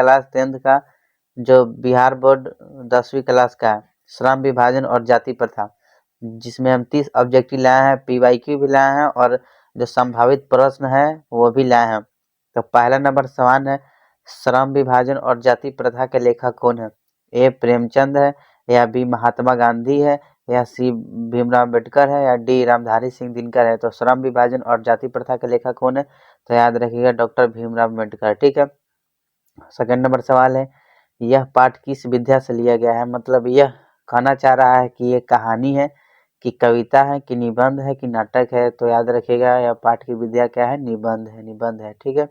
Class 10th का जो Bihar board 10वीं क्लास का है, श्रम विभाजन और जाति प्रथा, जिसमें हम 30 ऑब्जेक्टिव लाए हैं, PYQ भी लाए हैं और जो संभावित प्रश्न है वो भी लाए हैं। तो पहला नंबर सवाल है, श्रम विभाजन और जाति प्रथा के लेखक कौन है? ए प्रेमचंद है, या बी महात्मा गांधी है, या सी भीमराव अम्बेडकर है, या डी रामधारी सिंह दिनकर है। तो श्रम विभाजन और जाति प्रथा के लेखक कौन है? तो याद रखिएगा डॉक्टर भीमराव अम्बेडकर। ठीक है। सेकंड नंबर सवाल है, यह पाठ किस विधा से लिया गया है? मतलब यह कहना चाह रहा है कि ये कहानी है, कि कविता है, कि निबंध है, कि नाटक है। तो याद रखिएगा यह पाठ की विधा क्या है? निबंध है, निबंध है। ठीक है।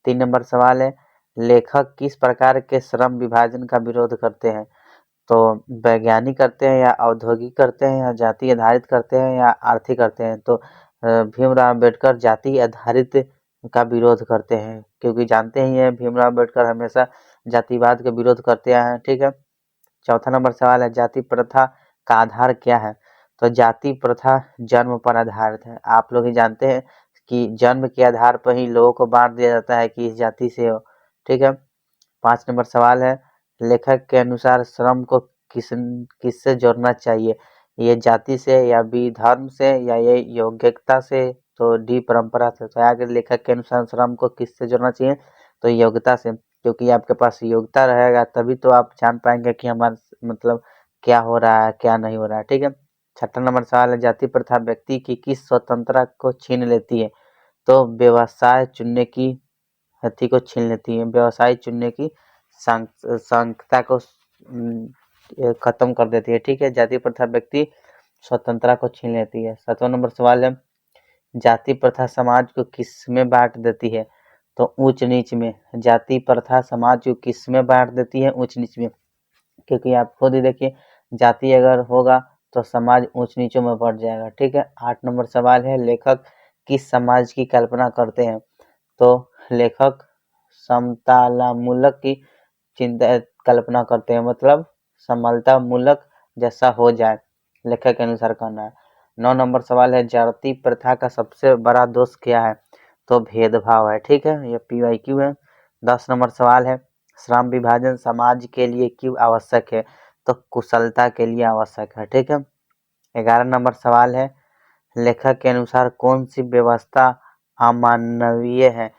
3 नंबर सवाल है, लेखक किस प्रकार के श्रम विभाजन का विरोध करते हैं? तो वैज्ञानिक करते हैं, या औद्योगिक करते हैं, या जाति आधारित करते हैं, या आर्थिक करते हैं। तो भीमराव अम्बेडकर जाति आधारित का विरोध करते हैं, क्योंकि जानते ही हैं भीमराव अम्बेडकर हमेशा जातिवाद का विरोध करते आए हैं। ठीक है। चौथा नंबर सवाल है, जाति प्रथा का आधार क्या है? तो जाति प्रथा जन्म पर आधारित है। आप लोग ही जानते हैं कि जन्म के आधार पर ही लोगों को बांट दिया जाता है कि इस जाति से हो। ठीक है। 5 नंबर सवाल है, लेखक के अनुसार श्रम को किससे जोड़ना चाहिए? ये जाति से, या बी धर्म से, या ये योग्यता से, तो डी परंपरा से। तो आगे लेखक के अनुसार श्रम को किससे जोड़ना चाहिए? तो योग्यता से, क्योंकि आपके पास योग्यता रहेगा तभी तो आप जान पाएंगे कि हमारा मतलब क्या हो रहा है, क्या नहीं हो रहा है। ठीक है। 6 नंबर सवाल है, जाति प्रथा व्यक्ति की किस स्वतंत्रता को छीन लेती है? तो व्यवसाय चुनने की हथी को छीन लेती है, व्यवसाय चुनने की सांख्यता को खत्म कर देती है। ठीक है। जाति प्रथा व्यक्ति स्वतंत्रता को छीन लेती है। 7वां नंबर सवाल है, जाति प्रथा समाज को किस में बांट देती है? तो ऊंच नीच में। जाति प्रथा समाज को किस में बांट देती है? ऊंच नीच में, क्योंकि आप खुद ही देखिए जाति अगर होगा तो समाज ऊंच नीचों में बढ़ जाएगा। ठीक है। 8 नंबर सवाल है, लेखक किस समाज की कल्पना करते हैं? तो लेखक समतालामूलक की चिंता कल्पना करते हैं, मतलब समलता मूलक जैसा हो जाए, लेखक के अनुसार कहना है। 9 नंबर सवाल है, जाति प्रथा का सबसे बड़ा दोष क्या है? तो भेदभाव है। ठीक है। ये PYQ है। 10 नंबर सवाल है, श्रम विभाजन समाज के लिए क्यों आवश्यक है? तो कुशलता के लिए आवश्यक है। ठीक है। 11 नंबर सवाल है, लेखक के अनुसार कौन सी व्यवस्था अमानवीय है?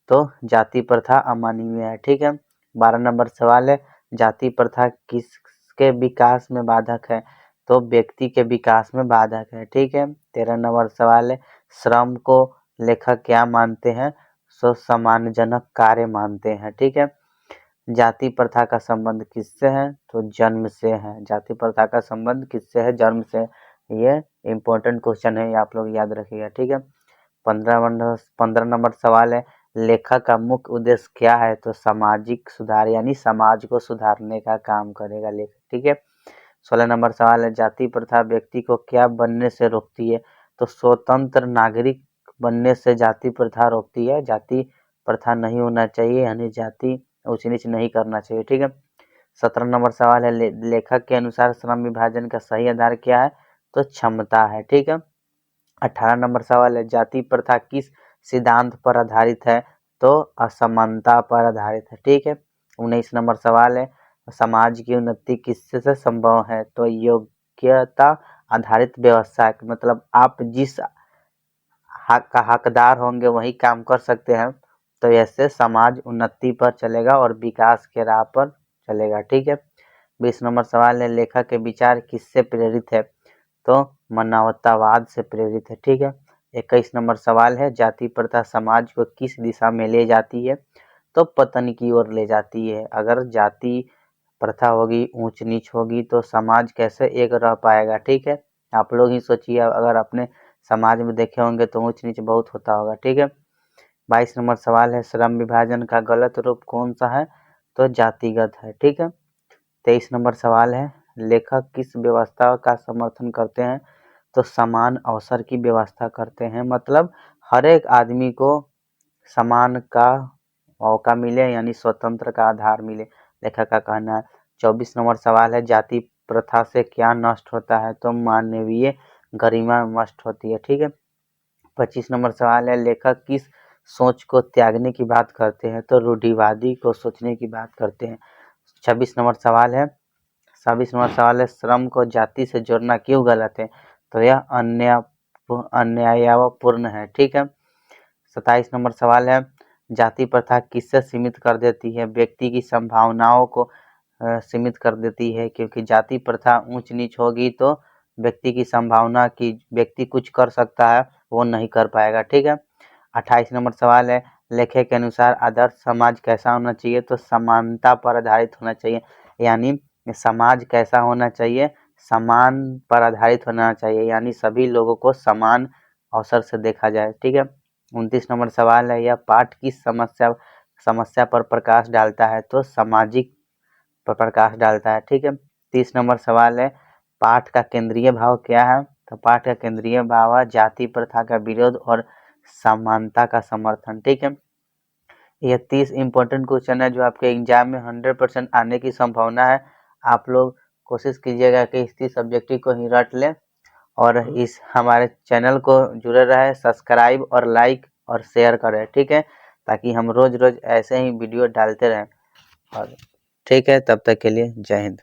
तो जाति प्रथा अमानवीय है। ठीक है। 12 नंबर सवाल है, जाति प्रथा किसके विकास में बाधक है? तो व्यक्ति के विकास में बाधक है। ठीक है। 13 नंबर सवाल है, श्रम को लेखक क्या मानते हैं? सो सम्मानजनक कार्य मानते हैं। ठीक है। जाति प्रथा का संबंध किससे है? तो जन्म से है। जाति प्रथा का संबंध किससे है? जन्म से। ये इम्पोर्टेंट क्वेश्चन है, आप लोग याद रखिएगा। ठीक है। 15 नंबर सवाल है, लेखक का मुख्य उद्देश्य क्या है? तो सामाजिक सुधार, यानी समाज को सुधारने का काम करेगा लेखक। ठीक है। 16 नंबर सवाल है, जाति प्रथा व्यक्ति को क्या बनने से रोकती है? तो स्वतंत्र नागरिक बनने से जाति प्रथा रोकती है। जाति प्रथा नहीं होना चाहिए, यानी जाति ऊंच नीच नहीं करना चाहिए। ठीक है। 17 नंबर सवाल है, लेखक के अनुसार श्रम विभाजन का सही आधार क्या है? तो क्षमता है। ठीक है। 18 नंबर सवाल है, जाति प्रथा किस सिद्धांत पर आधारित है? तो असमानता पर आधारित है। ठीक है। 19 नंबर सवाल है, समाज की उन्नति किससे संभव है? तो योग्यता आधारित व्यवस्था, मतलब आप जिस हक का हकदार होंगे वही काम कर सकते हैं, तो ऐसे समाज उन्नति पर चलेगा और विकास के राह पर चलेगा। ठीक है। 20 नंबर सवाल है, लेखक के विचार किससे प्रेरित है? तो मानवतावाद से प्रेरित है। ठीक है। 21 नंबर सवाल है, जाति प्रथा समाज को किस दिशा में ले जाती है? तो पतन की ओर ले जाती है। अगर जाति प्रथा होगी, ऊंच नीच होगी, तो समाज कैसे एक रह पाएगा? ठीक है। आप लोग ही सोचिए, अगर अपने समाज में देखे होंगे तो ऊंच नीच बहुत होता होगा। ठीक है। 22 नंबर सवाल है, श्रम विभाजन का गलत रूप कौन सा है? तो जातिगत है। ठीक है। 23 नंबर सवाल है, लेखक किस व्यवस्था का समर्थन करते हैं? तो समान अवसर की व्यवस्था करते हैं, मतलब हर एक आदमी को समान का मौका मिले, यानी स्वतंत्र का आधार मिले, लेखक का कहना है। 24 नंबर सवाल है, जाति प्रथा से क्या नष्ट होता है? तो मानवीय गरिमा नष्ट होती है। ठीक है। 25 नंबर सवाल है, लेखक किस सोच को त्यागने की बात करते हैं तो रूढ़िवादी को सोचने की बात करते हैं। 26 नंबर सवाल है 26 नंबर सवाल है श्रम को जाति से जोड़ना क्यों गलत है? तो यह अन्यायपूर्ण है। ठीक है। 27 नंबर सवाल है जाति प्रथा किससे सीमित कर देती है? व्यक्ति की संभावनाओं को सीमित कर देती है, क्योंकि जाति प्रथा ऊंच नीच होगी तो व्यक्ति की संभावना कि व्यक्ति कुछ कर सकता है वो नहीं कर पाएगा। ठीक है। 28 नंबर सवाल है लेखक के अनुसार आदर्श समाज कैसा होना चाहिए? तो समानता पर आधारित होना चाहिए, यानी समाज कैसा होना चाहिए? समान पर आधारित होना चाहिए, यानी सभी लोगों को समान अवसर से देखा जाए। ठीक है। 29 नंबर सवाल है यह पाठ किस समस्या पर प्रकाश डालता है? तो सामाजिक पर प्रकाश डालता है। ठीक है। 30 नंबर सवाल है पाठ का केंद्रीय भाव क्या है? तो पाठ का केंद्रीय भाव है जाति प्रथा का विरोध और समानता का समर्थन। ठीक है। यह 30 इंपॉर्टेंट क्वेश्चन है जो आपके एग्जाम में 100% आने की संभावना है। आप लोग कोशिश कीजिएगा कि इस 30 ऑब्जेक्टिव को ही रट लें और इस हमारे चैनल को जुड़े रहे, सब्सक्राइब और लाइक और शेयर करें। ठीक है, ताकि हम रोज रोज ऐसे ही वीडियो डालते रहें। और ठीक है, तब तक के लिए जय हिंद।